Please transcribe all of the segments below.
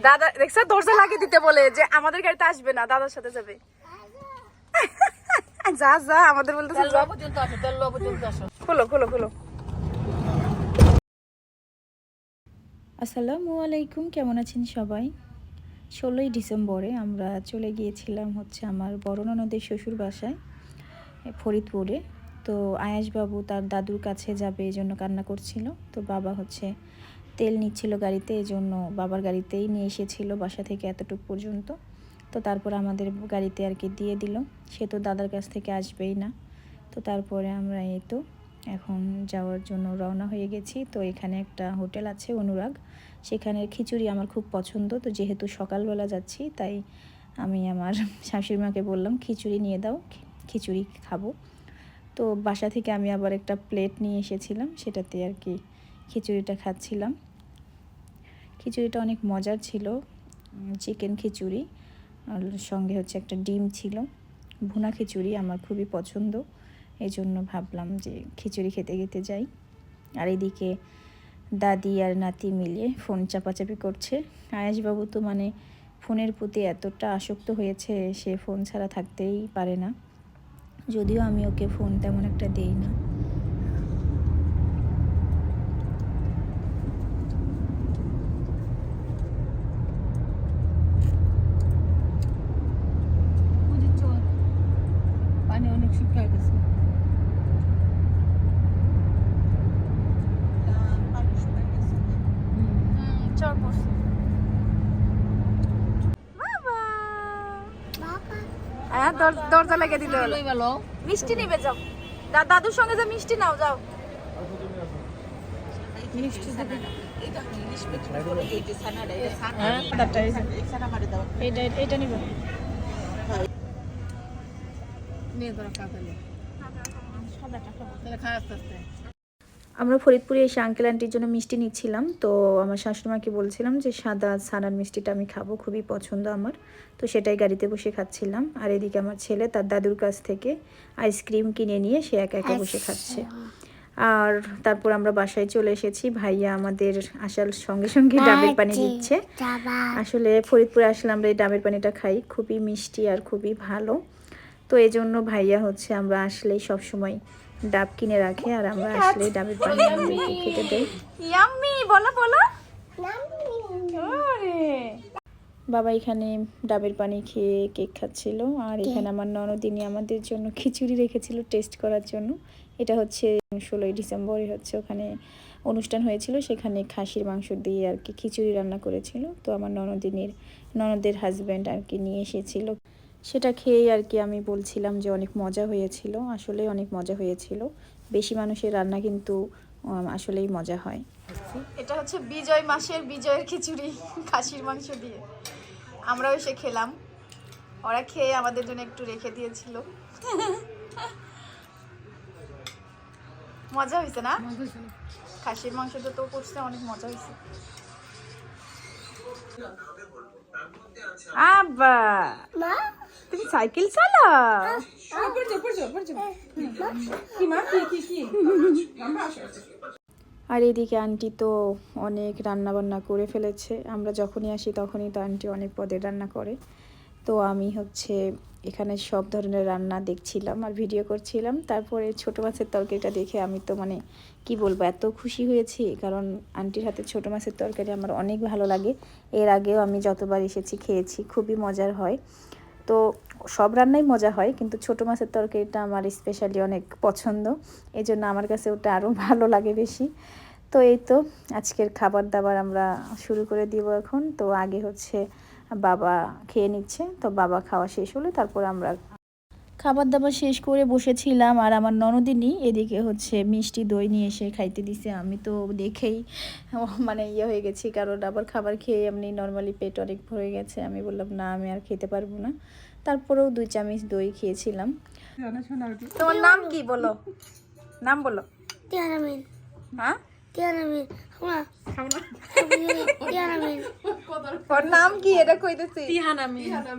দাদা দেখছো দরজা লাগিয়ে দিতে বলে যে আমাদের গাড়িতে আসবে না, দাদার সাথে যাবে। যা যা আমাদের বলতেছে খোলো খোলো খোলো। আসসালামু আলাইকুম, কেমন আছেন সবাই? 16ই ডিসেম্বরে আমরা চলে গিয়েছিলাম হচ্ছে আমার বড় ননদের শ্বশুর বাসায় ফরিদপুরে। তো আয়াসবাবু তার দাদুর কাছে যাবে এই জন্য কান্না করছিল। তো বাবা হচ্ছে তেল নিচ্ছিল গাড়িতে, এই জন্য বাবার গাড়িতেই নিয়ে এসেছিল বাসা থেকে এতটুকু পর্যন্ত। তো তারপর আমাদের গাড়িতে আর কি দিয়ে দিল, সে তো দাদার কাছ থেকে আসবেই না। তো তারপরে আমরা এই তো এখন যাওয়ার জন্য রওনা হয়ে গেছি। তো এখানে একটা হোটেল আছে অনুরাগ, সেখানের খিচুড়ি আমার খুব পছন্দ। তো যেহেতু সকালবেলা যাচ্ছি তাই আমি আমার শাশুড়ি মাকে বললাম খিচুড়ি নিয়ে দাও, খিচুড়ি খাবো। তো বাসা থেকে আমি আবার একটা প্লেট নিয়ে এসেছিলাম, সেটাতে আর কি খিচুড়িটা খাচ্ছিলাম। খিচুড়িটা অনেক মজার ছিল, চিকেন খিচুড়ি আর সঙ্গে হচ্ছে একটা ডিম ছিল। ভুনা খিচুড়ি আমার খুবই পছন্দ, এই জন্য ভাবলাম যে খিচুড়ি খেতে খেতে যাই। আর এদিকে দাদি আর নাতি মিলিয়ে ফোন চাপাচাপি করছে। আয়াসবাবু তো মানে ফোনের প্রতি এতটা আসক্ত হয়েছে, সে ফোন ছাড়া থাকতেই পারে না, যদিও আমি ওকে ফোন তেমন একটা দেই না। পানি অনেক শুকিয়ে গেছে। দরজা লেগে দিলে হলো। মিষ্টি নিবে যাও, দাদুর সঙ্গে যা মিষ্টি নাও যাও। মিষ্টি এইটা নিবে। আমরা ফরিদপুরে এসে আঙ্কেল আন্টির জন্য মিষ্টি নিচ্ছিলাম। তো আমার শাশুড়িমাকে বলছিলাম যে সাদা ছানার মিষ্টিটা আমি খাবো, খুবই পছন্দ আমার। তো সেটাই গাড়িতে বসে খাচ্ছিলাম। আর এদিকে আমার ছেলে তার দাদুর কাছ থেকে আইসক্রিম কিনে নিয়ে সে একা একা বসে খাচ্ছে। আর তারপর আমরা বাসায় চলে এসেছি। ভাইয়া আমাদের আসার সঙ্গে সঙ্গে ডাবের পানি দিচ্ছে। আসলে ফরিদপুরে আসলে আমরা এই ডাবের পানিটা খাই, খুবই মিষ্টি আর খুবই ভালো। তো এই জন্য ভাইয়া হচ্ছে আমরা আসলেই সবসময় ডাব কিনে রাখে, আর আমরা আসলে ডাবের পানি আমাদেরকে খেতে দেয়। ইয়াম্মি বলো বলো। বাবা এখানে ডাবের পানি খেয়ে কেক খাচ্ছিল, আর এখানে আমার ননদিনী আমাদের জন্য খিচুড়ি রেখেছিল টেস্ট করার জন্য। এটা হচ্ছে 16ই ডিসেম্বরে হচ্ছে ওখানে অনুষ্ঠান হয়েছিল, সেখানে খাসির মাংস দিয়ে আর কি খিচুড়ি রান্না করেছিল। তো আমার ননদের হাজব্যান্ড আর কি নিয়ে এসেছিল, সেটা খেয়েই আর কি আমি বলছিলাম যে অনেক মজা হয়েছিল। আসলে অনেক মজা হয়েছিল, বেশি মানুষের রান্না কিন্তু আসলেই মজা হয়। এটা হচ্ছে বিজয় মাসের বিজয়ের খিচুড়ি খাসির মাংস দিয়ে। আমরাও এসে খেলাম, ওরা খেয়ে আমাদের জন্য একটু রেখে দিয়েছিল। মজা হয়েছে না? খাসির মাংসটা তো করছে, অনেক মজা হয়েছে। আব্বা তুমি সাইকেল চালাও? আর এদিকে আন্টি তো অনেক রান্না বান্না করে ফেলেছে। আমরা যখনই আসি তখনই তো আন্টি অনেক পদের রান্না করে। তো আমি হচ্ছে এখানে সব ধরনের রান্না দেখছিলাম আর ভিডিও করছিলাম। তারপরে ছোটো মাছের তরকারিটা দেখে আমি তো মানে কি বলবো, এত খুশি হয়েছি, কারণ আন্টির হাতে ছোটো মাছের তরকারি আমার অনেক ভালো লাগে। এর আগেও আমি যতবার এসেছি খেয়েছি, খুবই মজার হয়। তো সব রান্নাই মজা হয়, কিন্তু ছোটো মাছের তরকারিটা আমার স্পেশালি অনেক পছন্দ, এই জন্য আমার কাছে ওটা আরও ভালো লাগে বেশি। তো এই তো আজকের খাবার দাবার আমরা শুরু করে দিব এখন। তো আগে হচ্ছে বাবা খেয়ে নিচ্ছে, তো বাবা খাওয়া শেষ হলে তারপর আমরা খাবার দাবার শেষ করে বসেছিলাম। আর আমার ননদিনী এদিকে হচ্ছে মিষ্টি দই নিয়ে এসে খাইতে দিছে। আমি তো দেখেই মানে ইয়ে হয়ে গেছি, কারণ আবার খাবার খেয়ে এমনি নর্মালি পেট অনেক ভরে গেছে। আমি বললাম না, আমি আর খেতে পারবো না। তারপরেও 2 চামচ দই খেয়েছিলাম। তোমার নাম কি বলো, নাম বলো। হ্যাঁ ওর নাম কি এটা কইতেছি?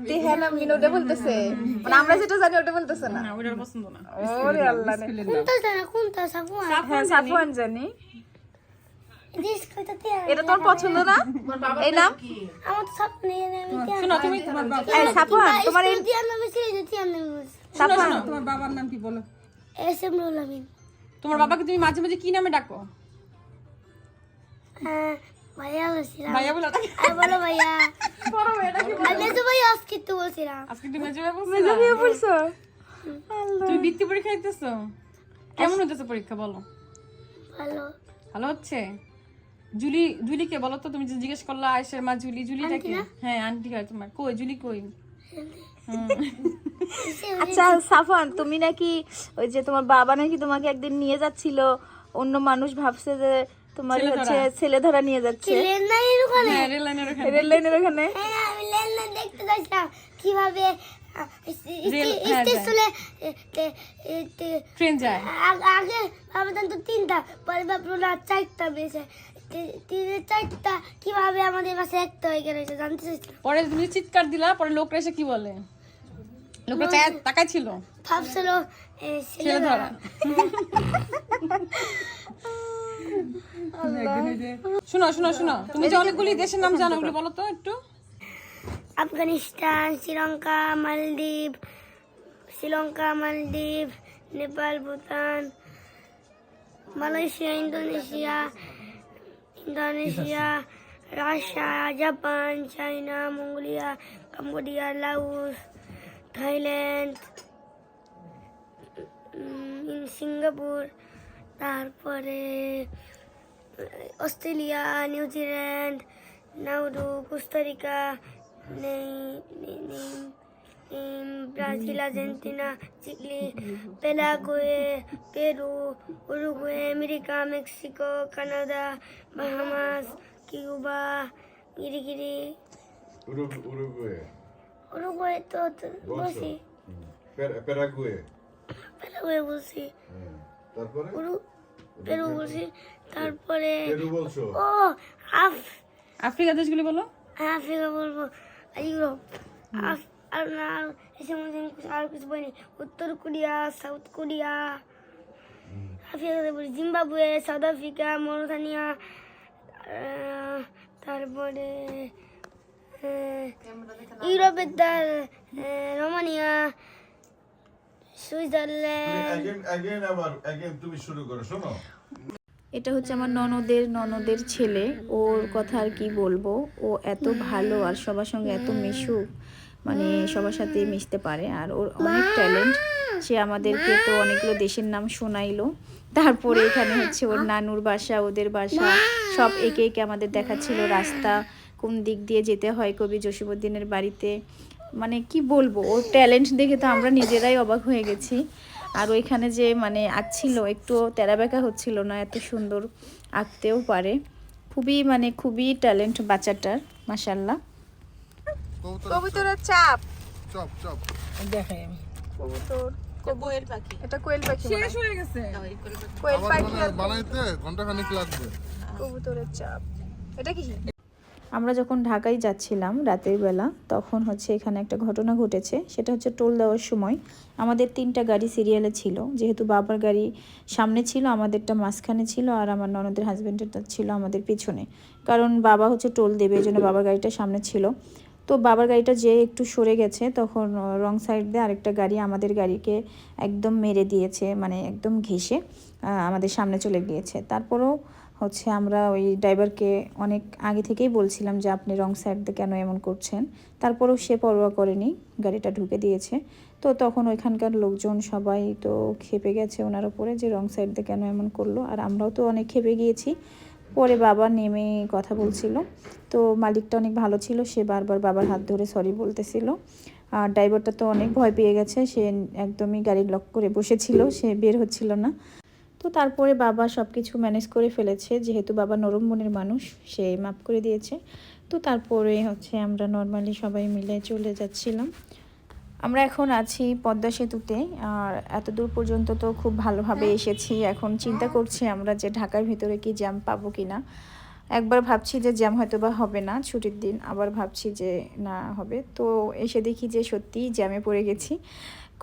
তিহানামিন ওটা বলতেছে, মানে আমরা যেটা জানি ওটা বলতেছে না। ওটার পছন্দ না। ওরে আল্লাহ, কোনটা জানা, কোনটা সাফওয়ান? হ্যাঁ সাফওয়ান জানি। এটা তোমার পছন্দ না? এই নাম আমার তো সব নিয়ে নেই আমি শোনো তুমি তোমার বাবা এই সাফওয়ান, তোমার এই টিয়ার নামে ছিল যে টিয়ার নামে বলছি সাফওয়ান, তোমার বাবার নাম কি বলো? এস এম রুল আমিন তোমার বাবাকে তুমি মাঝে মাঝে কি নামে ডাকো? ভাইয়া বলছিলাম ভাইয়া বলে ডাকে? আর বলো ভাইয়া আমি তো ভাইয়া আজকে তো বলছিলাম আজকে তুমি মেজো ভাই বলছো? বলছো তুমি বৃত্তি পরীক্ষা দিতেছো? কেমন হতেছে পরীক্ষা বলো? ভালো ভালো হচ্ছে? জুলিকে বলো তো, তুমি যে জিজ্ঞেস করলা আয়েশের মা জুলিটা কি? হ্যাঁ আন্টি হয় তোমার। কই জুলি কই? আচ্ছা সাফওয়ান, তুমি নাকি ওই যে তোমার বাবা নাকি তোমাকে একদিন নিয়ে যাচ্ছিল, অন্য মানুষ ভাবছে যে তোমার হচ্ছে ছেলে ধরা নিয়ে যাচ্ছে লেন নাই ওখানে হ্যাঁ রেল লাইনের ওখানে। রেল লাইনের ওখানে। হ্যাঁ আমি লেন না দেখতে যাচ্ছিলাম কিভাবে হ্যাঁ, স্টেশনে ট্রেন যায়। আগে ভাবতাম তো 3টা, পরে ভাবলাম রাত 4টা বেজে 4টা কিভাবে আমাদের বাসে একটা হয়ে গেল এটা জানতে চাইছিলাম। পরে তুমি যে চিৎকার দিলা, পরে লোকরা এসে কি বলে? লোকরা তাকাই ছিল ভাবছিল ছেলে ধরা। শোনো শোনো শোনো, তুমি যে অনেকগুলি দেশের নাম জানো, ওগুলো বলো তো একটু। Afghanistan, Sri Lanka, Maldives, Nepal, Bhutan, Malaysia, Indonesia, Russia, Japan, China, Mongolia, Cambodia, Laos, Thailand, Singapore, তারপরে Australia, New Zealand, Nauru, Costa Rica, Brazil, Argentina, Chile, Paraguay, Peru, Uruguay, America, Mexico, Canada, Bahamas, Cuba, গিরিগিরি, উরুগুয়ে তো বলছি, প্যারাগুয়ে পেরাগুয়ে বলছি, তারপরে পেরু বলছি, তারপরে পেরু বলছো ও আফ্রিকা দেশগুলি বলো। আফ্রিকা বলবো, ইউরোপ, আর না এসে মধ্যে আর কিছু বলিনি, উত্তর কোরিয়া, সাউথ কোরিয়া, আফ্রিকাতে বলি জিম্বাবুয়ে, সাউথ আফ্রিকা, মরুতানিয়া, তারপরে ইউরোপের রোমানিয়া, সুইজারল্যান্ড। अगेन তুমি শুরু করো। শোনো, এটা হচ্ছে আমার ননদের ছেলে। ওর কথা আর কি বলবো, ও এত ভালো আর সবার সঙ্গে এত মিশুক, মানে সবার সাথে মিশতে পারে, আর ওর অনেক ট্যালেন্ট। সে আমাদেরকে তো অনেকগুলো দেশের নাম শোনাইলো, তারপরে এখানে হচ্ছে ওর নানুর বাসা, ওদের বাসা সব একে একে আমাদের দেখাচ্ছিল, রাস্তা কোন দিক দিয়ে যেতে হয় কবি জসিমউদ্দিনের বাড়িতে। মানে কি বলবো, ওর ট্যালেন্ট দেখে তো আমরা নিজেরাই অবাক হয়ে গেছি। আর ওইখানে যে মানে আঁকছিল, একটু তেরাবেকা হচ্ছিল না, এত সুন্দর আঁকতেও পারে। খুবই ট্যালেন্ট বাচ্চাটার, মাশাআল্লাহ। কবুতরের চাপ, চপ চপ দেখাই আমি। কবুতর, কোয়েল পাখি। এটা কোয়েল পাখি মনে শেষ হয়। হয়ে গেছে। কোয়েল পাখি আর বানাইতে ঘন্টাখানিক লাগবে। কবুতরের চাপ, এটা কি? আমরা যখন ঢাকায় যাচ্ছিলাম রাতের বেলা, তখন হচ্ছে এখানে একটা ঘটনা ঘটেছে। সেটা হচ্ছে টোল দেওয়ার সময় আমাদের 3টা গাড়ি সিরিয়ালে ছিল, যেহেতু বাবার গাড়ি সামনে ছিল, আমাদেরটা মাঝখানে ছিল, আর আমার ননদের হাজব্যান্ডেরটা ছিল আমাদের পিছনে। কারণ বাবা হচ্ছে টোল দেবে, এই জন্য বাবার গাড়িটা সামনে ছিল। তো বাবার গাড়িটা যে একটু সরে গেছে, তখন রং সাইড দিয়ে আরেকটা গাড়ি আমাদের গাড়িকে একদম মেরে দিয়েছে, মানে একদম ঘেঁষে আমাদের সামনে চলে গিয়েছে। তারপরেও হচ্ছে আমরা ওই ড্রাইভারকে অনেক আগে থেকেই বলছিলাম যে আপনি রং সাইড দিয়ে কেন এমন করছেন, তারপরেও সে পরোয়া করেনি, গাড়িটা ঢুকে দিয়েছে। তো তখন ওইখানকার লোকজন সবাই তো খেপে গেছে ওনার উপরে, যে রং সাইড দিয়ে কেন এমন করলো, আর আমরাও তো অনেক খেপে গিয়েছি। পরে বাবা নেমে কথা বলছিল, তো মালিকটা অনেক ভালো ছিল, সে বারবার বাবার হাত ধরে সরি বলতেছিল। আর ড্রাইভারটা তো অনেক ভয় পেয়ে গেছে, সে একদমই গাড়ি লক করে বসেছিল, সে বের হচ্ছিল না। তো তারপরে বাবা সব কিছু ম্যানেজ করে ফেলেছে, যেহেতু বাবা নরম মনের মানুষ, সে মাফ করে দিয়েছে। তো তারপরে হচ্ছে আমরা নর্মালি সবাই মিলে চলে যাচ্ছিলাম। আমরা এখন আছি পদ্মা সেতুতে, আর এত দূর পর্যন্ত তো খুব ভালোভাবে এসেছি। এখন চিন্তা করছি আমরা যে ঢাকার ভিতরে কি জ্যাম পাবো কি না। একবার ভাবছি যে জ্যাম হয়তো বা হবে না ছুটির দিন, আবার ভাবছি যে না হবে। তো এসে দেখি যে সত্যিই জ্যামে পড়ে গেছি।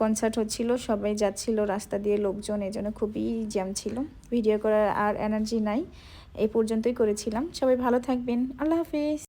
কনসার্ট হচ্ছিল, সবাই যাচ্ছিল রাস্তা দিয়ে লোকজন, এই জন্য খুবই জ্যাম ছিল। ভিডিও করার আর এনার্জি নাই, এই পর্যন্তই করেছিলাম। সবাই ভালো থাকবেন। আল্লাহ হাফিজ।